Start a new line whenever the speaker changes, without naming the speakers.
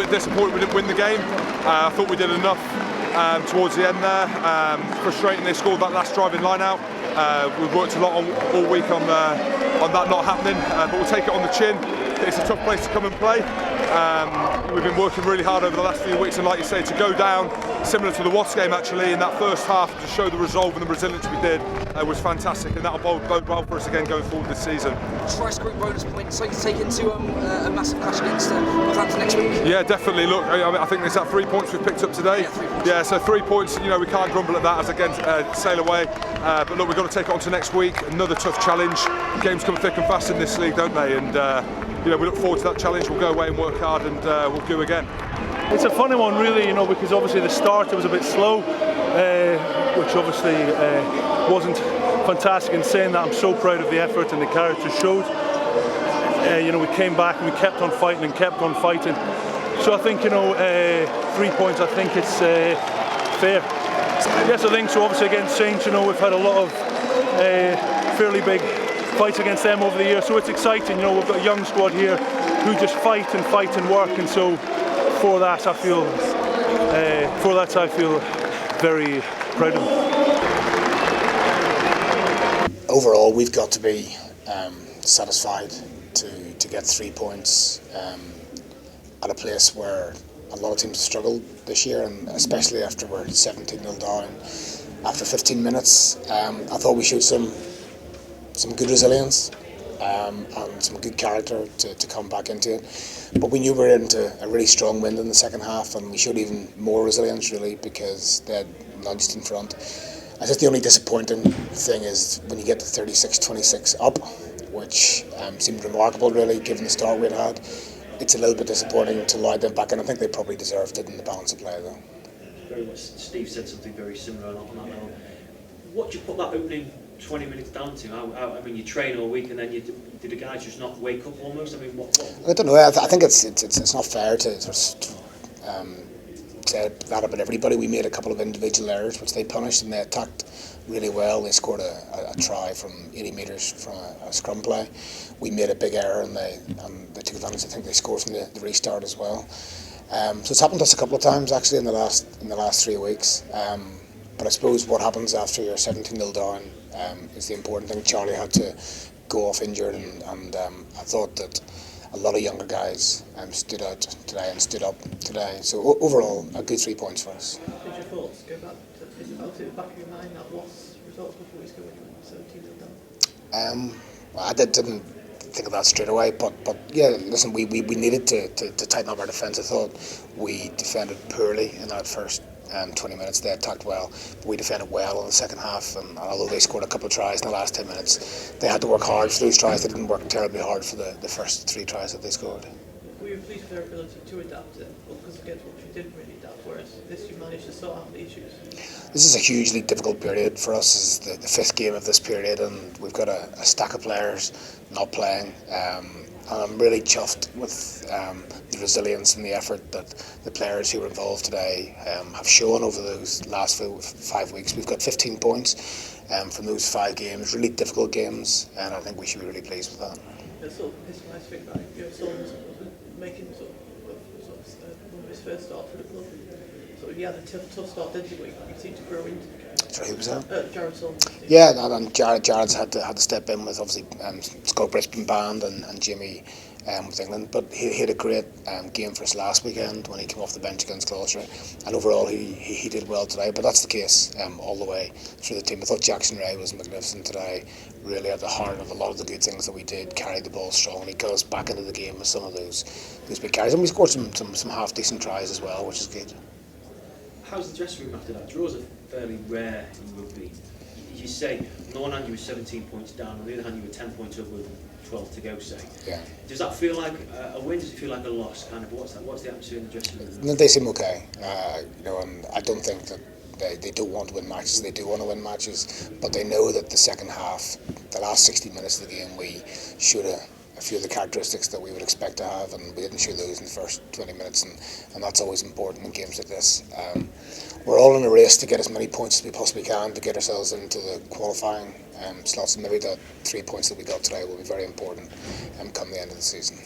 disappointed we didn't win the game. I thought we did enough towards the end there. Frustrating they scored that last driving line out. We've worked a lot all week on that not happening, but we'll take it on the chin. It's a tough place to come and play. We've been working really hard over the last few weeks, and like you say, to go down, similar to the Watts game actually, in that first half, to show the resolve and the resilience we did was fantastic, and that'll bode well for us again going forward this season.
Try scoring bonus points, so you can take into a massive clash against Northampton next week. Yeah,
definitely. Look, I think there's that 3 points we've picked up today. Yeah, so 3 points. You know, we can't grumble at that as against Sale away. But look, we've got to take it on to next week. Another tough challenge. Games come thick and fast in this league, don't they? And you know, we look forward to that challenge. We'll go away and work hard, and we'll do again.
It's a funny one, really, you know, because obviously the start was a bit slow, which obviously wasn't fantastic. In saying that, I'm so proud of the effort and the character showed. You know, we came back and we kept on fighting and kept on fighting. So I think, you know, 3 points, I think it's fair. Yes, I think so. Obviously against Saints, you know, we've had a lot of fairly big fights against them over the years, so it's exciting. You know, we've got a young squad here who just fight and work, and so for that I feel very proud of them.
Overall, we've got to be satisfied to get 3 points at a place where a lot of teams have struggled this year, and especially after we're 17-0 down after 15 minutes. I thought we showed some good resilience and some good character to come back into it. But we knew we were into a really strong wind in the second half, and we showed even more resilience really, because they had nudged in front. I think the only disappointing thing is when you get to 36-26 up, which seemed remarkable really given the start we'd had. It's a little bit disappointing to allow them back, and I think they probably deserved it in the balance of play though.
Very much. Steve said something very similar on that level. What do you put that opening 20 minutes down to? I mean, you train all week, and then did the guys just not wake up almost? I mean, what?
I don't know. I think it's not fair to say that about everybody. We made a couple of individual errors which they punished, and they attacked really well. They scored a try from 80 metres from a scrum play. We made a big error, and they took advantage. I think they scored from the restart as well. So it's happened to us a couple of times actually in the last 3 weeks. But I suppose what happens after you're 17-0 down is the important thing. Charlie had to go off injured, and I thought that a lot of younger guys stood out today and stood up today. So overall, a good 3 points for us.
Did your thoughts go back to the back of your mind that was results before you scored 17-0 down?
Well, I didn't think of that straight away, but yeah, listen, we needed to tighten up our defence. I thought we defended poorly in that first 20 minutes. They attacked well, but we defended well in the second half, and although they scored a couple of tries in the last 10 minutes, they had to work hard for those tries. They didn't work terribly hard for the first 3 tries that they scored.
Were you pleased with their ability to adapt then? Because against what you didn't really adapt, whereas this you managed to sort out the issues?
This is a hugely difficult period for us. This is the 5th game of this period, and we've got a stack of players not playing. And I'm really chuffed with the resilience and the effort that the players who were involved today have shown over those last 5 weeks. We've got 15 points from those 5 games, really difficult games, and I think we should be really pleased with that.
It's sort of his nice thing back. You know, Solom's making sort of one of his first start for the club. So he had a tough start, didn't he? But he seemed to grow into the game.
Sorry, who was that?
Jared Solomon.
Yeah, and Jared's had to step in with obviously Scott Brisbane band and Jimmy with England, but he had a great game for us last weekend when he came off the bench against Gloucester, and overall he did well today. But that's the case all the way through the team. I thought Jackson Ray was magnificent today, really at the heart of a lot of the good things that we did, carried the ball strong, and he got us back into the game with some of those big carries, and we scored some half decent tries as well, which is good.
How's the dressing room after that? Draws are fairly rare in rugby. You say, on the one hand you were 17 points down, on the other hand you were 10 points up with 12 to go, say.
Yeah.
Does that feel like a win? Does it feel like a loss? Kind of, what's the atmosphere in the dressing room?
No, they seem okay. You know, and I don't think that they don't want to win matches. They do want to win matches, but they know that the second half, the last 60 minutes of the game, we showed a few of the characteristics that we would expect to have, and we didn't show those in the first 20 minutes, and that's always important in games like this. We're all in a race to get as many points as we possibly can to get ourselves into the qualifying slots, and maybe that 3 points that we got today will be very important come the end of the season.